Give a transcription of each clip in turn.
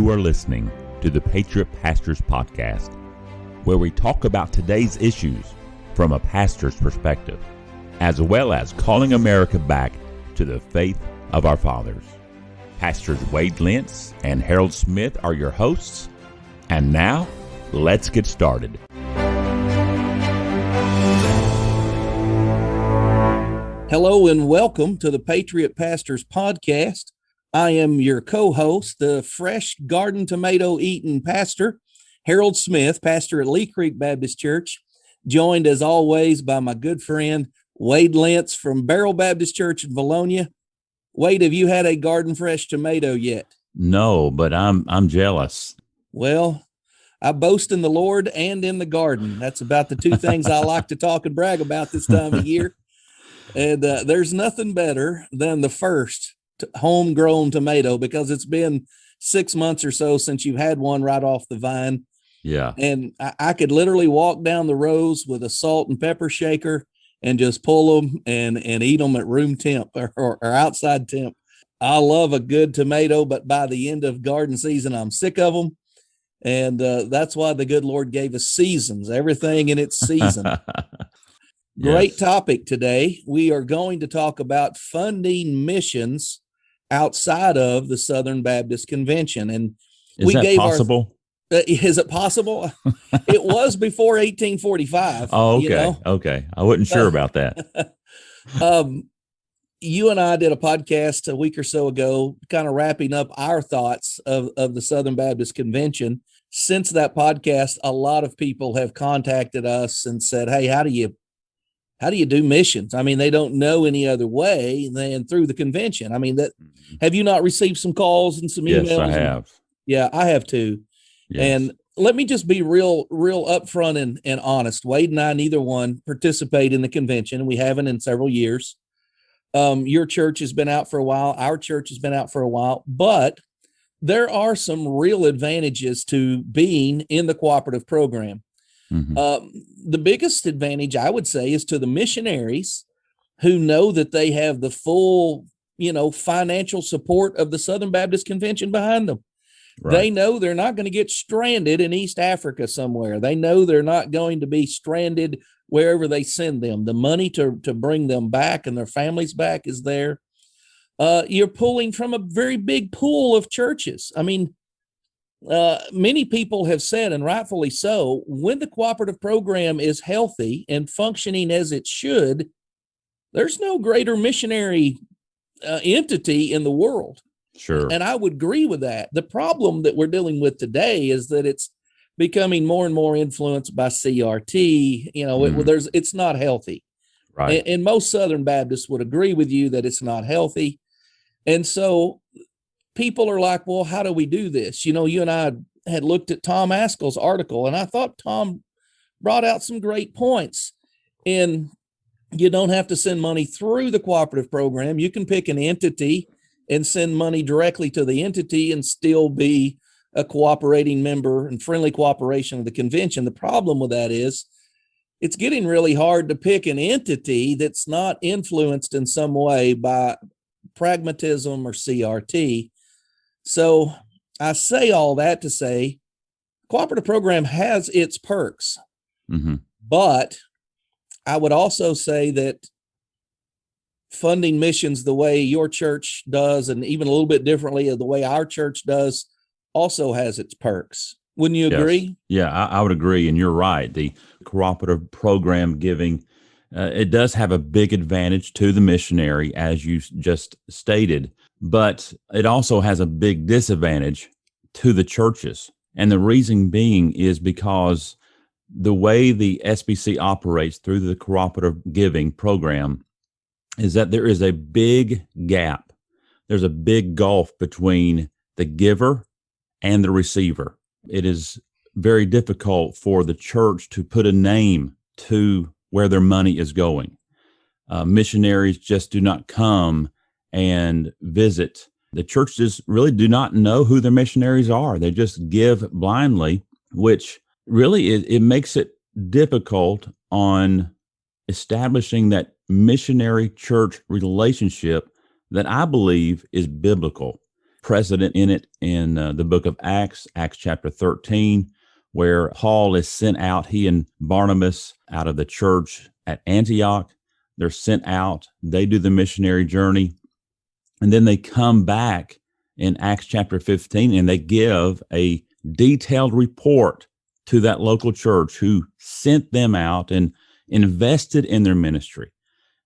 You are listening to the Patriot Pastors Podcast, where we talk about today's issues from a pastor's perspective, as well as calling America back to the faith of our fathers. Pastors Wade Lentz and Harold Smith are your hosts, and now, let's get started. Hello and welcome to the Patriot Pastors Podcast. I am your co-host, the fresh garden tomato eating pastor, Harold Smith, pastor at Lee Creek Baptist Church, joined as always by my good friend, Wade Lentz from Barrel Baptist Church in Valonia. Wade, have you had a garden fresh tomato yet? No, but I'm jealous. Well, I boast in the Lord and in the garden. That's about the two things I like to talk and brag about this time of year. And there's nothing better than the first homegrown tomato, because it's been 6 months or so since you've had one right off the vine. Yeah. And I could literally walk down the rows with a salt and pepper shaker and just pull them and eat them at room temp or outside temp. I love a good tomato, but by the end of garden season, I'm sick of them. And that's why the good Lord gave us seasons, everything in its season. Great Yes. topic today. We are going to talk about funding missions outside of the Southern Baptist Convention. And Is that possible? Is it possible? It was before 1845. Oh, okay. You know? Okay. I wasn't sure about that. You and I did a podcast a week or so ago, kind of wrapping up our thoughts of the Southern Baptist Convention. Since that podcast, a lot of people have contacted us and said, hey, how do you do missions? I mean, they don't know any other way than through the convention. I mean, have you not received some calls and some emails? Yes, I have. Yeah, I have too. Yes. And let me just be real upfront and honest. Wade and I, neither one participate in the convention. We haven't in several years. Your church has been out for a while. Our church has been out for a while, but there are some real advantages to being in the cooperative program. Mm-hmm. The biggest advantage, I would say, is to the missionaries who know that they have the full, financial support of the Southern Baptist Convention behind them. Right. They know they're not going to get stranded in East Africa somewhere. They know they're not going to be stranded wherever they send them. The money to bring them back and their families back is there. You're pulling from a very big pool of churches. I mean, many people have said, and rightfully so, when the cooperative program is healthy and functioning as it should, there's no greater missionary entity in the world. Sure. And I would agree with that. The problem that we're dealing with today is that it's becoming more and more influenced by CRT. It's not healthy. Right. And most Southern Baptists would agree with you that it's not healthy. And so people are like, well, how do we do this? You and I had looked at Tom Askell's article, and I thought Tom brought out some great points. And you don't have to send money through the cooperative program. You can pick an entity and send money directly to the entity and still be a cooperating member and friendly cooperation of the convention. The problem with that is it's getting really hard to pick an entity that's not influenced in some way by pragmatism or CRT. So I say all that to say cooperative program has its perks, mm-hmm. but I would also say that funding missions the way your church does, and even a little bit differently of the way our church does, also has its perks. Wouldn't you agree? Yes. Yeah, I would agree. And you're right. The cooperative program giving, it does have a big advantage to the missionary, as you just stated, but it also has a big disadvantage to the churches. And the reason being is because the way the S.B.C operates through the cooperative giving program is that there is a big gap. There's a big gulf between the giver and the receiver. It is very difficult for the church to put a name to where their money is going. Missionaries just do not come and visit. The churches really do not know who their missionaries are. They just give blindly, which really it makes it difficult on establishing that missionary church relationship that I believe is biblical. precedent in it in the book of Acts, Acts chapter 13, where Paul is sent out, he and Barnabas, out of the church at Antioch. They're sent out, they do the missionary journey, and then they come back in Acts chapter 15 and they give a detailed report to that local church who sent them out and invested in their ministry.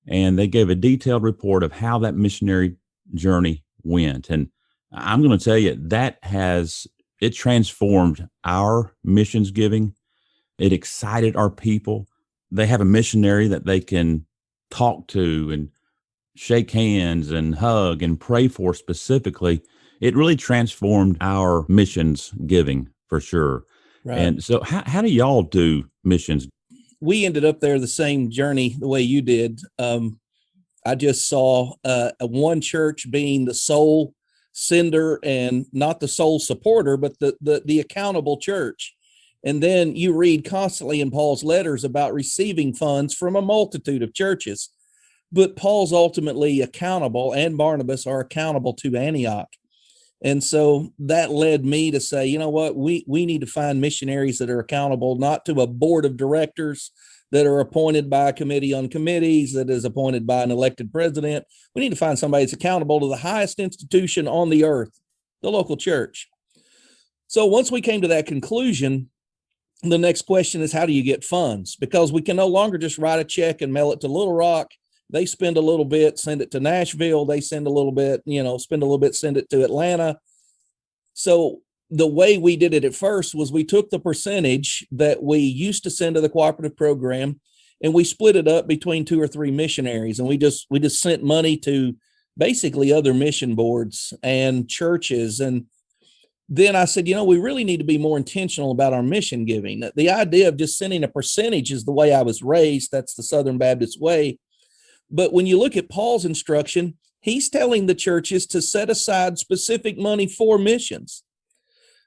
And they gave a detailed report of how that missionary journey went. And I'm going to tell you, it transformed our missions giving. It excited our people. They have a missionary that they can talk to and shake hands and hug and pray for specifically. It really transformed our missions giving for sure. Right. And so how do y'all do missions? We ended up there the same journey the way you did. I just saw one church being the sole sender and not the sole supporter, but the accountable church. And then you read constantly in Paul's letters about receiving funds from a multitude of churches. But Paul's ultimately accountable, and Barnabas are accountable to Antioch. And so that led me to say, you know what, we need to find missionaries that are accountable, not to a board of directors that are appointed by a committee on committees that is appointed by an elected president. We need to find somebody that's accountable to the highest institution on the earth, the local church. So once we came to that conclusion, the next question is, how do you get funds? Because we can no longer just write a check and mail it to Little Rock. They spend a little bit, send it to Nashville. They send a little bit, spend a little bit, send it to Atlanta. So the way we did it at first was we took the percentage that we used to send to the Cooperative Program and we split it up between 2 or 3 missionaries. And we just sent money to basically other mission boards and churches. And then I said, we really need to be more intentional about our mission giving. The idea of just sending a percentage is the way I was raised. That's the Southern Baptist way. But when you look at Paul's instruction, he's telling the churches to set aside specific money for missions.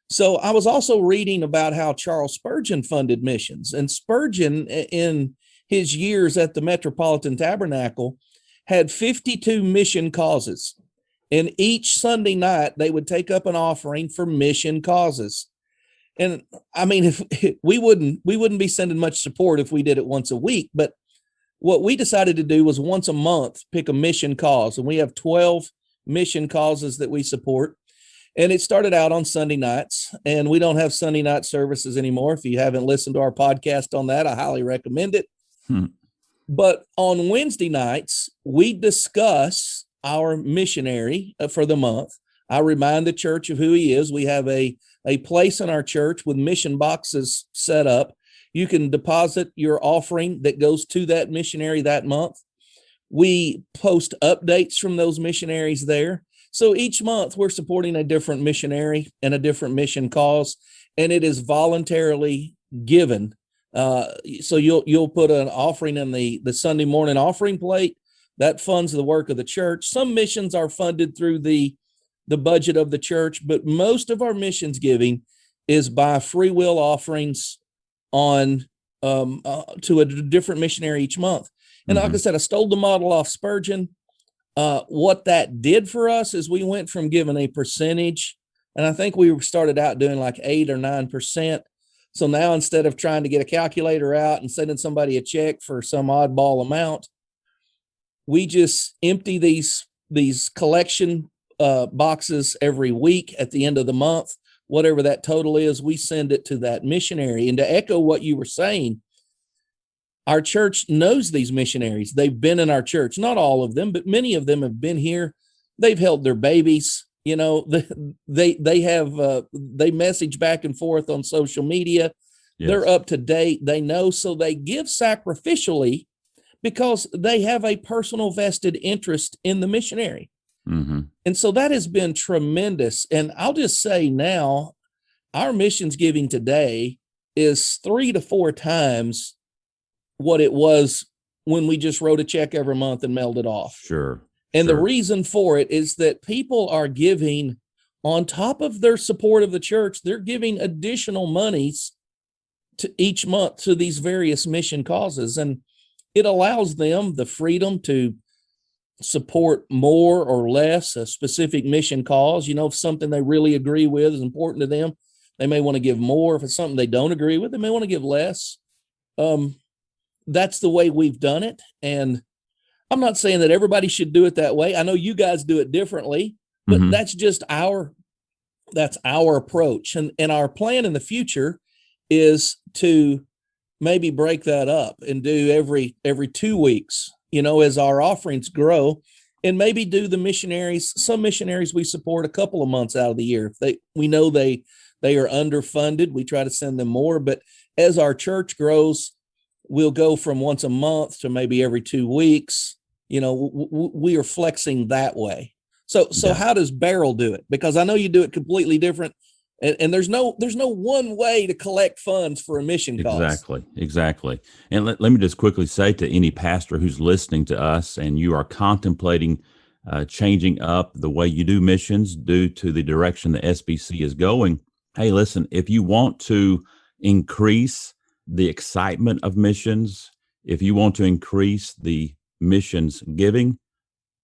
So I was also reading about how Charles Spurgeon funded missions. And Spurgeon, in his years at the Metropolitan Tabernacle, had 52 mission causes. And each Sunday night, they would take up an offering for mission causes. And I mean, if we wouldn't be sending much support if we did it once a week, but what we decided to do was once a month, pick a mission cause. And we have 12 mission causes that we support. And it started out on Sunday nights, and we don't have Sunday night services anymore. If you haven't listened to our podcast on that, I highly recommend it. But on Wednesday nights, we discuss our missionary for the month. I remind the church of who he is. We have a place in our church with mission boxes set up. You can deposit your offering that goes to that missionary that month. We post updates from those missionaries there. So each month we're supporting a different missionary and a different mission cause, and it is voluntarily given. So you'll put an offering in the Sunday morning offering plate that funds the work of the church. Some missions are funded through the budget of the church, but most of our missions giving is by free will offerings on to a different missionary each month. And like I said, I stole the model off Spurgeon. What that did for us is we went from giving a percentage, and I think we started out doing like 8 or 9%. So now instead of trying to get a calculator out and sending somebody a check for some oddball amount, we just empty these collection boxes every week at the end of the month. Whatever that total is, we send it to that missionary. And to echo what you were saying, our church knows these missionaries. They've been in our church, not all of them, but many of them have been here. They've held their babies. They message back and forth on social media. Yes. They're up to date. They know, so they give sacrificially because they have a personal vested interest in the missionary. And so that has been tremendous. And I'll just say now, our missions giving today is 3 to 4 times what it was when we just wrote a check every month and mailed it off. Sure. And the reason for it is that people are giving on top of their support of the church. They're giving additional monies to each month to these various mission causes. And it allows them the freedom to support more or less a specific mission cause. If something they really agree with is important to them, they may want to give more. If it's something they don't agree with, they may want to give less. That's the way we've done it. And I'm not saying that everybody should do it that way. I know you guys do it differently, but Mm-hmm. that's our approach. And our plan in the future is to maybe break that up and do every 2 weeks, as our offerings grow, and maybe do some missionaries we support a couple of months out of the year. We know they are underfunded, we try to send them more, but as our church grows, we'll go from once a month to maybe every 2 weeks. We are flexing that way. So Yeah. how does Beryl do it? Because I know you do it completely different. And there's no one way to collect funds for a mission cause. Exactly. And let me just quickly say to any pastor who's listening to us and you are contemplating changing up the way you do missions due to the direction the S.B.C is going. Hey, listen, if you want to increase the excitement of missions, if you want to increase the missions giving,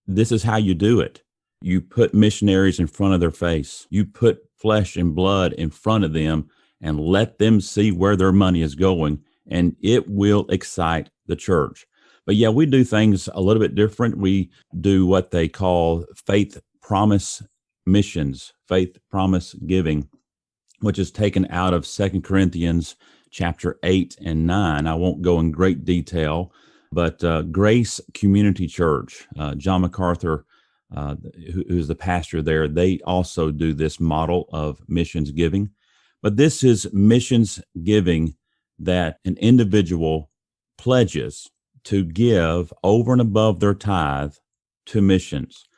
this is how you do it. You put missionaries in front of their face. You put flesh and blood in front of them and let them see where their money is going, and it will excite the church. But yeah, we do things a little bit different. We do what they call faith promise missions, faith promise giving, which is taken out of 2 Corinthians chapter 8 and 9. I won't go in great detail, but Grace Community Church, John MacArthur, who's the pastor there, they also do this model of missions giving. But this is missions giving that an individual pledges to give over and above their tithe to missions.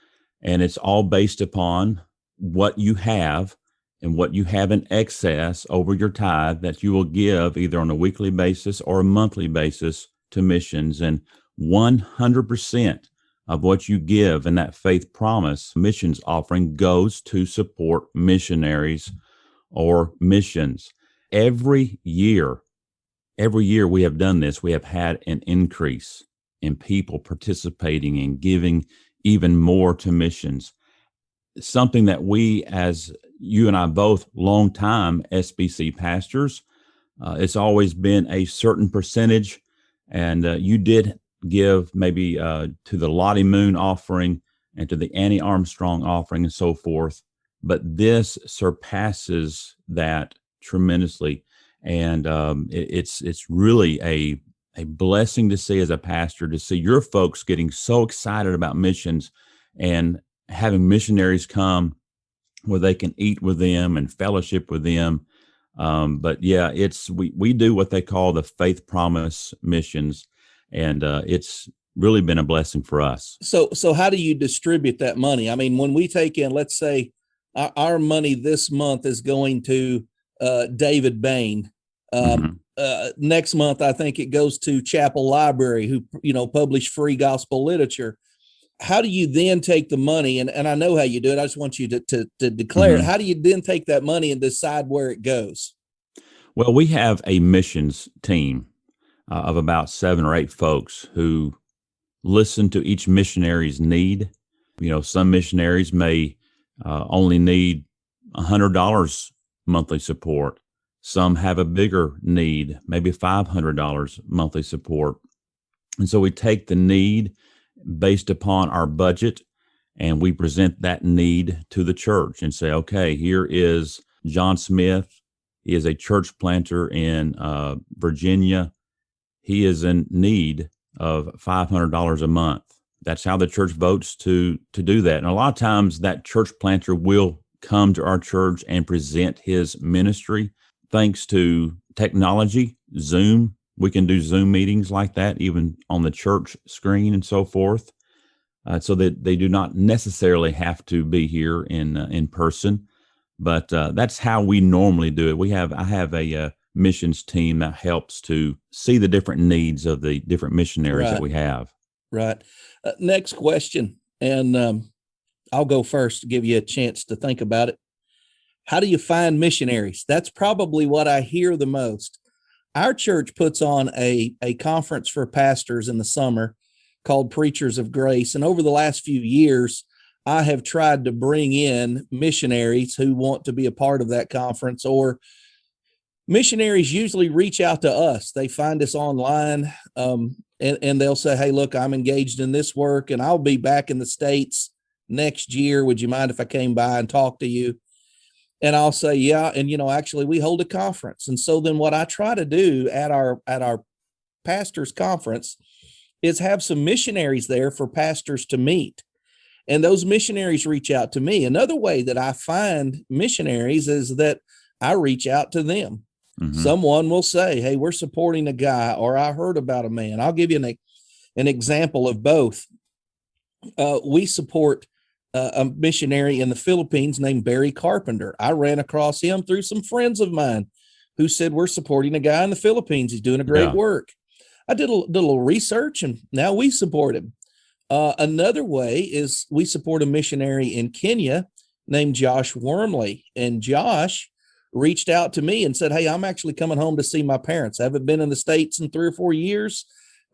And it's all based upon what you have and what you have in excess over your tithe that you will give either on a weekly basis or a monthly basis to missions. And 100% of what you give in that faith promise missions offering goes to support missionaries or missions. Every year we have done this, we have had an increase in people participating and giving even more to missions. Something that we, as you and I both, longtime S.B.C pastors, it's always been a certain percentage. And you did give maybe to the Lottie Moon offering and to the Annie Armstrong offering and so forth. But this surpasses that tremendously. And it's really a blessing to see as a pastor, to see your folks getting so excited about missions and having missionaries come where they can eat with them and fellowship with them. But yeah, we do what they call the faith promise missions, and it's really been a blessing for us. So how do you distribute that money? I mean, when we take in, let's say our money this month is going to David Bain. Next month, I think it goes to Chapel Library, who publish free gospel literature. How do you then take the money? And I know how you do it. I just want you to declare it. How do you then take that money and decide where it goes? Well, we have a missions team of about 7 or 8 folks who listen to each missionary's need. Some missionaries may only need $100 monthly support. Some have a bigger need, maybe $500 monthly support. And so we take the need based upon our budget, and we present that need to the church and say, okay, here is John Smith. He is a church planter in Virginia. He is in need of $500 a month. That's how the church votes to do that. And a lot of times that church planter will come to our church and present his ministry. Thanks to technology, Zoom, we can do Zoom meetings like that, even on the church screen and so forth, so that they do not necessarily have to be here in person. But that's how we normally do it. I have a missions team that helps to see the different needs of the different missionaries that we have. Right. Next question, and I'll go first to give you a chance to think about it. How do you find missionaries? That's probably what I hear the most. Our church puts on a conference for pastors in the summer called Preachers of Grace. And over the last few years, I have tried to bring in missionaries who want to be a part of that conference, or missionaries usually reach out to us. They find us online, and they'll say, hey, look, I'm engaged in this work and I'll be back in the States next year. Would you mind if I came by and talked to you? And I'll say, yeah. And, actually we hold a conference. And so then what I try to do at our pastors conference is have some missionaries there for pastors to meet. And those missionaries reach out to me. Another way that I find missionaries is that I reach out to them. Mm-hmm. Someone will say, hey, we're supporting a guy, or I heard about a man. I'll give you an example of both. We support a missionary in the Philippines named Barry Carpenter. I ran across him through some friends of mine who said, we're supporting a guy in the Philippines. He's doing a great work. I did a little research, and now we support him. Another way is we support a missionary in Kenya named Josh Wormley. And Josh reached out to me and said, hey, I'm actually coming home to see my parents. I haven't been in the States in 3 or 4 years.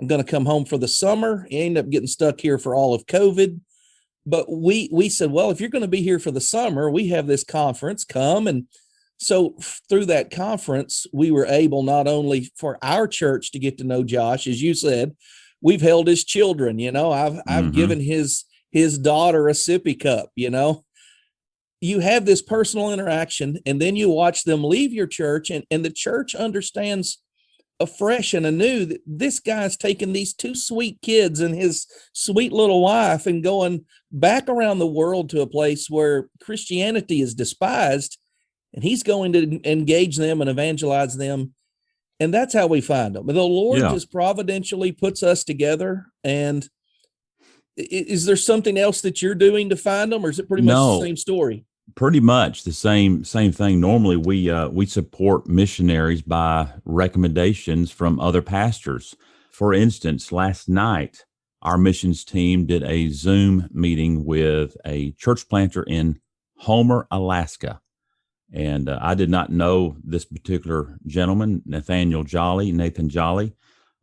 I'm going to come home for the summer. He ended up getting stuck here for all of COVID. But we said, well, if you're going to be here for the summer, we have this conference, come. And so through that conference, we were able not only for our church to get to know Josh, as you said, we've held his children. I've given his daughter a sippy cup. You have this personal interaction, and then you watch them leave your church, and the church understands afresh and anew that this guy's taking these 2 sweet kids and his sweet little wife and going back around the world to a place where Christianity is despised, and he's going to engage them and evangelize them. And that's how we find them. The Lord just providentially puts us together. And is there something else that you're doing to find them, or is it pretty much the same story? Pretty much the same thing. Normally, we support missionaries by recommendations from other pastors. For instance, last night, our missions team did a Zoom meeting with a church planter in Homer, Alaska. And I did not know this particular gentleman, Nathan Jolly,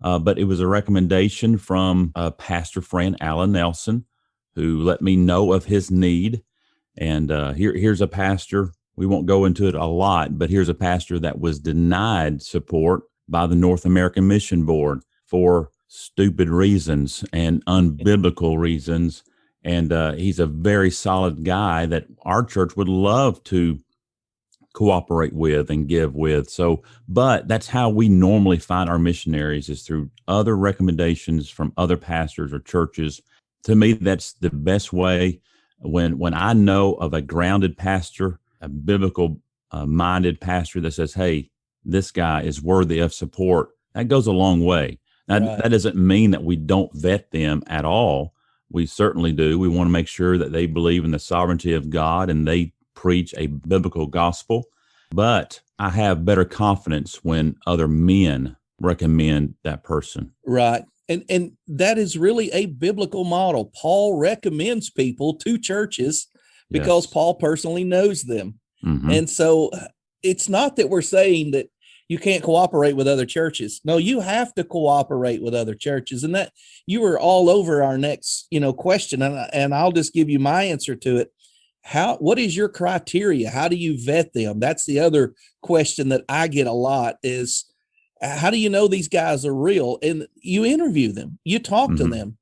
but it was a recommendation from a pastor friend, Alan Nelson, who let me know of his need. And here's a pastor. We won't go into it a lot, but here's a pastor that was denied support by the North American Mission Board for stupid reasons and unbiblical reasons. And he's a very solid guy that our church would love to cooperate with and give with. So, but that's how we normally find our missionaries, is through other recommendations from other pastors or churches. To me, that's the best way. When I know of a grounded pastor, a biblical minded pastor that says, hey, this guy is worthy of support, that goes a long way. Now, that doesn't mean that we don't vet them at all. We certainly do. We want to make sure that they believe in the sovereignty of God and they preach a biblical gospel. But I have better confidence when other men recommend that person. Right. And that is really a biblical model. Paul recommends people to churches because Paul personally knows them. Mm-hmm. And so it's not that we're saying that you can't cooperate with other churches. No, you have to cooperate with other churches. And that you were all over our next, question. And I'll just give you my answer to it. What is your criteria? How do you vet them? That's the other question that I get a lot is, how do you know these guys are real? And you interview them, you talk to them.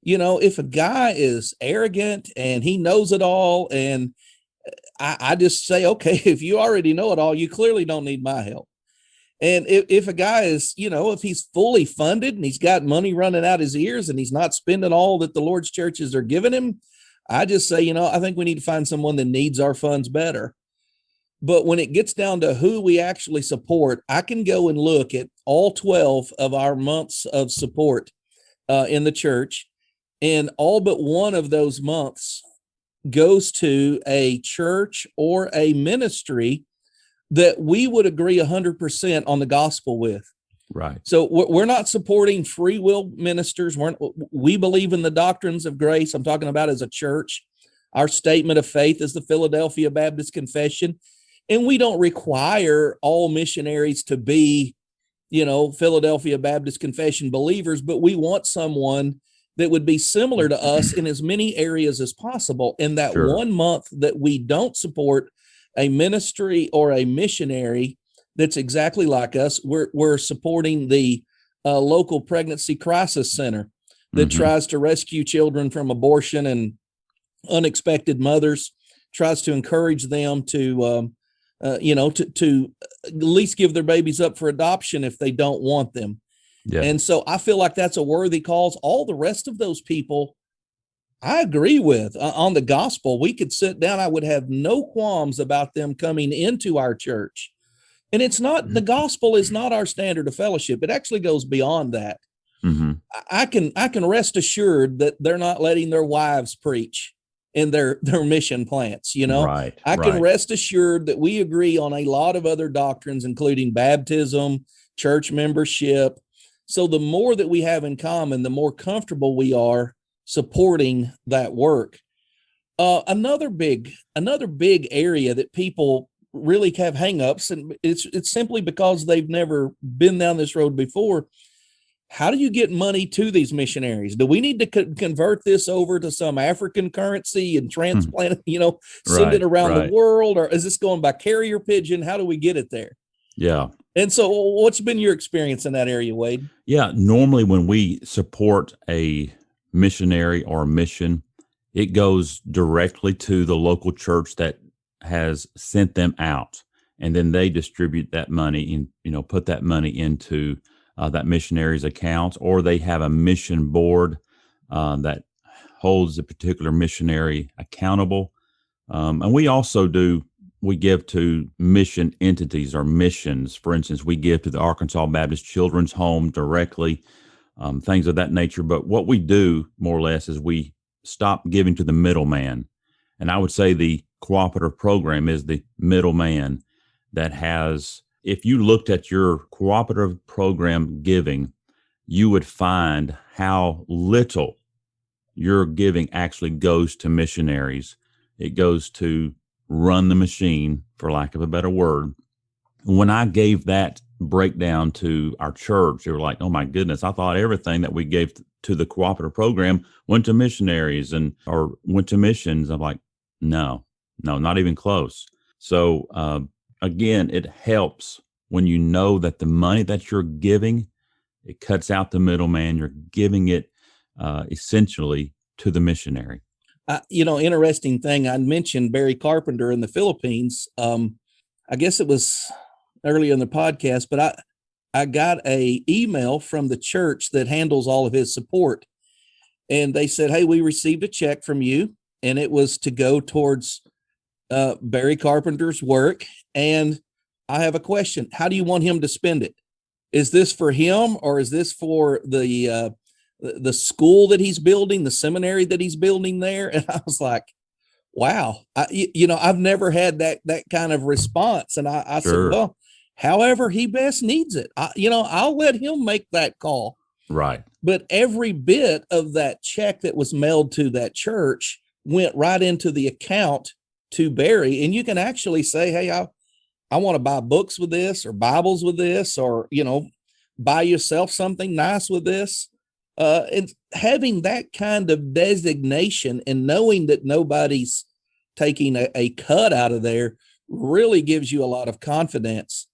If a guy is arrogant and he knows it all, and I just say, okay, if you already know it all, you clearly don't need my help. And if a guy is, if he's fully funded and he's got money running out his ears and he's not spending all that the Lord's churches are giving him, I just say, I think we need to find someone that needs our funds better. But when it gets down to who we actually support, I can go and look at all 12 of our months of support in the church, and all but one of those months goes to a church or a ministry that we would agree 100% on the gospel with. Right. So we're not supporting free will ministers. We believe in the doctrines of grace. I'm talking about as a church. Our statement of faith is the Philadelphia Baptist Confession. And we don't require all missionaries to be, Philadelphia Baptist Confession believers, but we want someone that would be similar to us in as many areas as possible. In that Sure. 1 month that we don't support a ministry or a missionary that's exactly like us, we're supporting the local pregnancy crisis center that tries to rescue children from abortion and unexpected mothers, tries to encourage them to to at least give their babies up for adoption if they don't want them. Yeah. And so I feel like that's a worthy cause. All the rest of those people, I agree with on the gospel. We could sit down. I would have no qualms about them coming into our church. And it's not, the gospel is not our standard of fellowship. It actually goes beyond that. Mm-hmm. I can rest assured that they're not letting their wives preach in their mission plants. Right. I can right. rest assured that we agree on a lot of other doctrines, including baptism, church membership. So the more that we have in common, the more comfortable we are supporting that work. Another big area that people really have hangups, and it's simply because they've never been down this road before. How do you get money to these missionaries? Do we need to convert this over to some African currency and transplant it, send it around the world? Or is this going by carrier pigeon? How do we get it there? Yeah. And so what's been your experience in that area, Wade? Yeah. Normally when we support a missionary or a mission, it goes directly to the local church that has sent them out. And then they distribute that money and, put that money into that missionary's account, or they have a mission board that holds a particular missionary accountable. And we also we give to mission entities or missions. For instance, we give to the Arkansas Baptist Children's Home directly, things of that nature. But what we do more or less is we stop giving to the middleman. And I would say the Cooperative Program is the middleman that has, if you looked at your Cooperative Program giving, you would find how little your giving actually goes to missionaries. It goes to run the machine, for lack of a better word. When I gave that breakdown to our church, they were like, oh my goodness, I thought everything that we gave to the Cooperative Program went to missionaries or went to missions. I'm like, no, not even close. So again, it helps when you know that the money that you're giving, it cuts out the middleman. You're giving it essentially to the missionary. Interesting thing. I mentioned Barry Carpenter in the Philippines. I guess it was earlier in the podcast, but I got a email from the church that handles all of his support. And they said, hey, we received a check from you, and it was to go towards Barry Carpenter's work. And I have a question. How do you want him to spend it? Is this for him, or is this for the school that he's building, the seminary that he's building there? And I was like, wow, I've never had that kind of response. And I Sure. said, well, however he best needs it, I'll let him make that call. Right. But every bit of that check that was mailed to that church went right into the account to Barry. And you can actually say, hey, I want to buy books with this, or Bibles with this, or, buy yourself something nice with this. And having that kind of designation and knowing that nobody's taking a cut out of there really gives you a lot of confidence.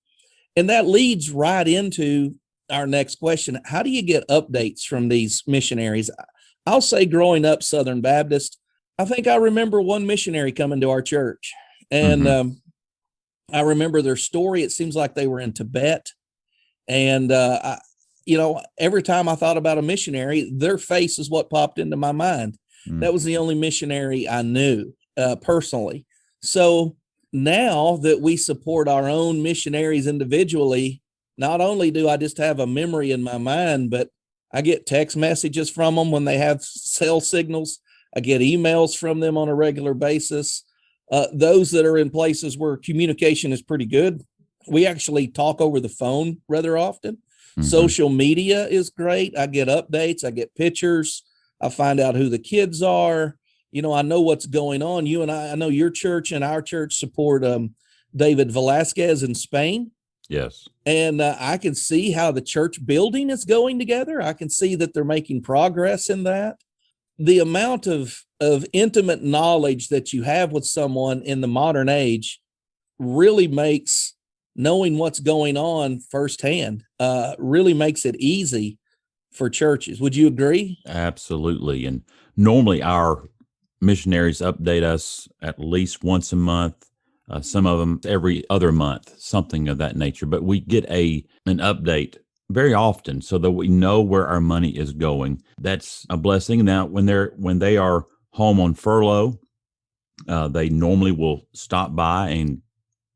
And that leads right into our next question. How do you get updates from these missionaries? I'll say, growing up Southern Baptist, I think I remember one missionary coming to our church, and I remember their story. It seems like they were in Tibet. And, every time I thought about a missionary, their face is what popped into my mind. That was the only missionary I knew personally. So now that we support our own missionaries individually, not only do I just have a memory in my mind, but I get text messages from them when they have cell signals. I get emails from them on a regular basis. Those that are in places where communication is pretty good, we actually talk over the phone rather often. Social media is great. I get updates. I get pictures. I find out who the kids are. I know what's going on. You and I know your church and our church support David Velasquez in Spain. Yes. And I can see how the church building is going together. I can see that they're making progress in that. The amount of intimate knowledge that you have with someone in the modern age really makes knowing what's going on firsthand, really makes it easy for churches. Would you agree? Absolutely. And normally our missionaries update us at least once a month, some of them every other month, something of that nature. But we get an update very often so that we know where our money is going. That's a blessing. Now, when they are home on furlough, they normally will stop by and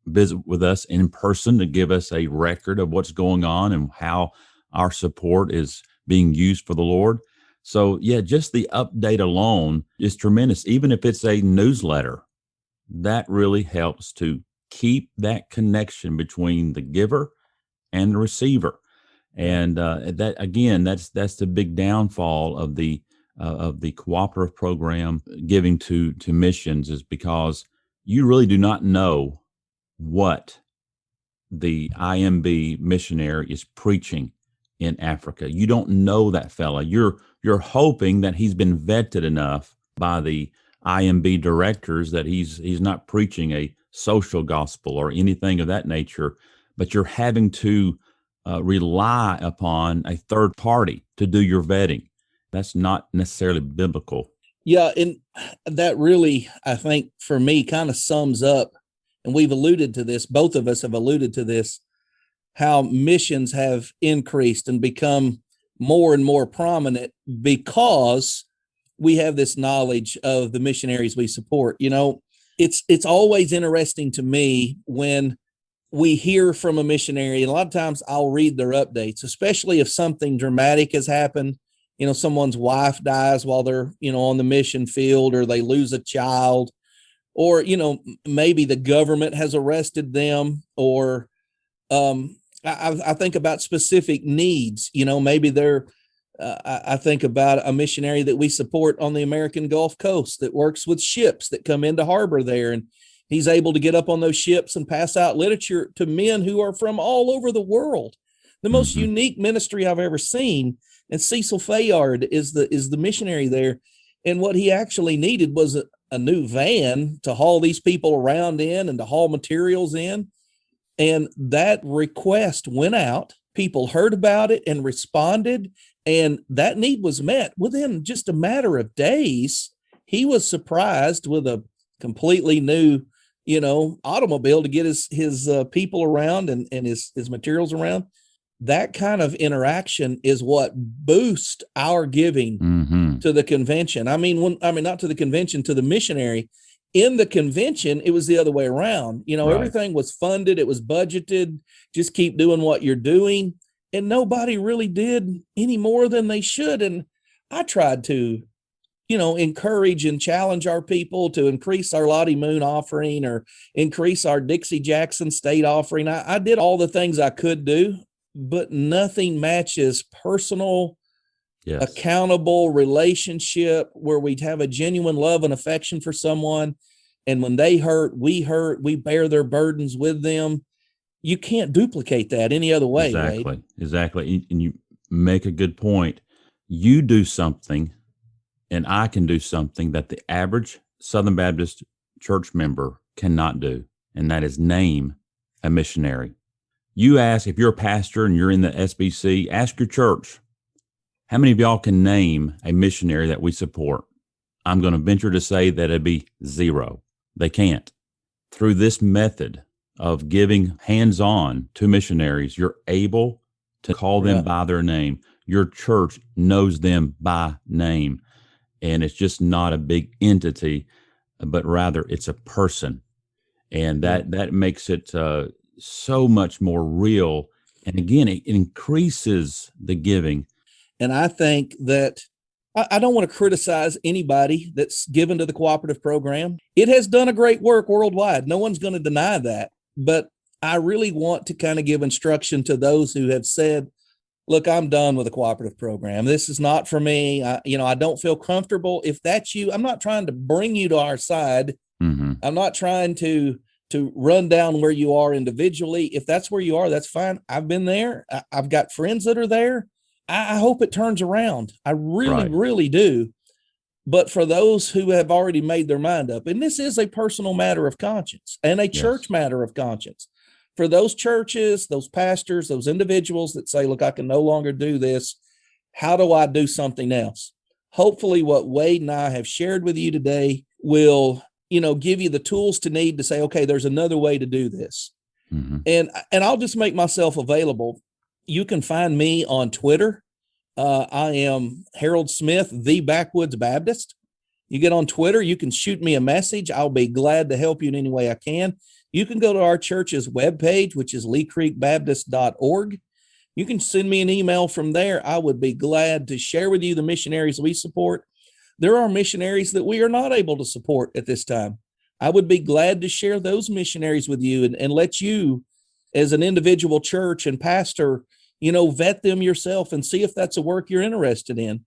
visit with us in person to give us a record of what's going on and how our support is being used for the Lord. So, yeah, just the update alone is tremendous. Even if it's a newsletter, that really helps to keep that connection between the giver and the receiver. And that again, that's the big downfall of the cooperative program giving to missions, is because you really do not know what the IMB missionary is preaching in Africa. You don't know that fella. You're hoping that he's been vetted enough by the IMB directors that he's not preaching a social gospel or anything of that nature, but you're having to rely upon a third party to do your vetting. That's not necessarily biblical. Yeah, and that really, I think, for me, kind of sums up, and we've alluded to this, both of us have alluded to this, how missions have increased and become more and more prominent because we have this knowledge of the missionaries we support. You know, it's always interesting to me when we hear from a missionary, and a lot of times I'll read their updates, especially if something dramatic has happened. You know, someone's wife dies while they're, on the mission field, or they lose a child, or, maybe the government has arrested them, or I think about specific needs. Maybe I think about a missionary that we support on the American Gulf Coast that works with ships that come into harbor there. And he's able to get up on those ships and pass out literature to men who are from all over the world. The most unique ministry I've ever seen. And Cecil Fayard is the missionary there. And what he actually needed was a new van to haul these people around in and to haul materials in. And that request went out. People heard about it and responded, and that need was met within just a matter of days. He was surprised with a completely new, automobile to get his people around and his materials around. That kind of interaction is what boosts our giving to the convention. Not to the convention, to the missionary. In the convention, it was the other way around. Right. Everything was funded. It was budgeted. Just keep doing what you're doing. And nobody really did any more than they should. And I tried to, encourage and challenge our people to increase our Lottie Moon offering or increase our Dixie Jackson State offering. I did all the things I could do, but nothing matches personal, accountable relationship where we have a genuine love and affection for someone. And when they hurt, we bear their burdens with them. You can't duplicate that any other way. Exactly. And you make a good point. You do something and I can do something that the average Southern Baptist church member cannot do. And that is name a missionary. You ask, if you're a pastor and you're in the S.B.C, ask your church, how many of y'all can name a missionary that we support? I'm going to venture to say that it'd be zero. They can't. Through this method of giving hands-on to missionaries, you're able to call them by their name. Your church knows them by name. And it's just not a big entity, but rather it's a person. And that makes it so much more real. And again, it increases the giving. And I think that I don't want to criticize anybody that's given to the cooperative program. It has done a great work worldwide. No one's going to deny that. But I really want to kind of give instruction to those who have said, look, I'm done with the cooperative program. This is not for me. I don't feel comfortable. If that's you, I'm not trying to bring you to our side. I'm not trying to to run down where you are individually. If that's where you are, that's fine. I've been there. I've got friends that are there. I hope it turns around. I really, Right. really do. But for those who have already made their mind up, and this is a personal matter of conscience and a church Yes. matter of conscience, for those churches, those pastors, those individuals that say, look, I can no longer do this. How do I do something else? Hopefully what Wade and I have shared with you today will, give you the tools to need to say, okay, there's another way to do this. Mm-hmm. And I'll just make myself available. You can find me on Twitter. I am Harold Smith, the Backwoods Baptist. You get on Twitter, you can shoot me a message. I'll be glad to help you in any way I can. You can go to our church's webpage, which is leecreekbaptist.org. You can send me an email from there. I would be glad to share with you the missionaries we support. There are missionaries that we are not able to support at this time. I would be glad to share those missionaries with you and let you, as an individual church and pastor, vet them yourself and see if that's a work you're interested in.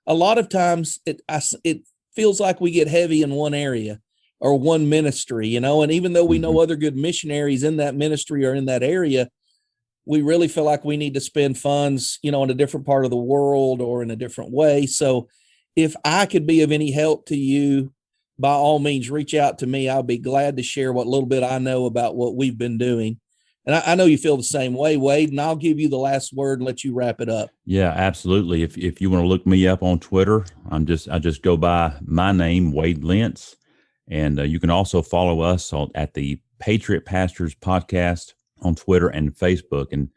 A lot of times it feels like we get heavy in one area or one ministry, and even though we know other good missionaries in that ministry or in that area, we really feel like we need to spend funds, in a different part of the world or in a different way. So if I could be of any help to you, by all means, reach out to me. I'll be glad to share what little bit I know about what we've been doing. And I know you feel the same way, Wade, and I'll give you the last word and let you wrap it up. Yeah, absolutely. If you want to look me up on Twitter, I just go by my name, Wade Lentz, and you can also follow us at the Patriot Pastors Podcast on Twitter and Facebook. And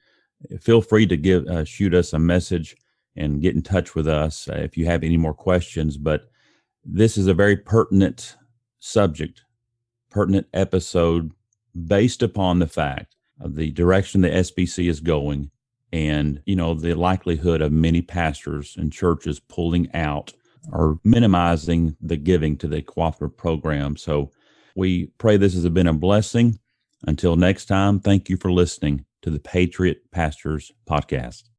feel free to shoot us a message and get in touch with us if you have any more questions. But this is a very pertinent subject, pertinent episode, based upon the fact of the direction the S.B.C is going, and the likelihood of many pastors and churches pulling out or minimizing the giving to the cooperative program. So we pray this has been a blessing. Until next time, thank you for listening to the Patriot Pastors Podcast.